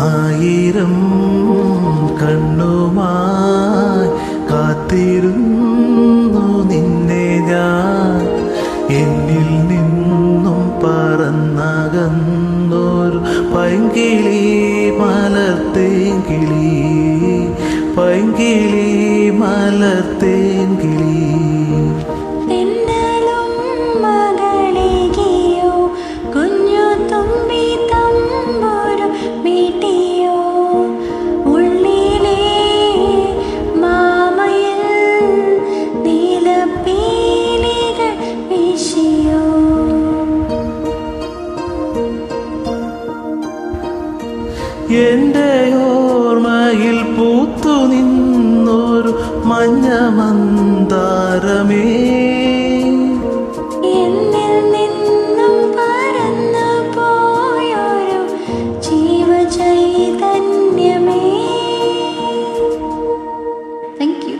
ആയിരം കണ്ണുമായി കാത്തിരുന്നു നിന്നെ ഞാൻ, എന്നിൽ നിന്നും പറന്നകന്നൊരു പൈങ്കിളി മലർത്തേങ്കിളി, പൈങ്കിളി മലർത്തേങ്കിളി. എന്റെ ഓർമ്മയിൽ പൂത്തു നിന്നൊരു മഞ്ഞ മന്ദാരമേ, എന്നിൽ നിന്നും പറന്നു പോയൊരു ജീവചൈതന്യമേ. Thank you.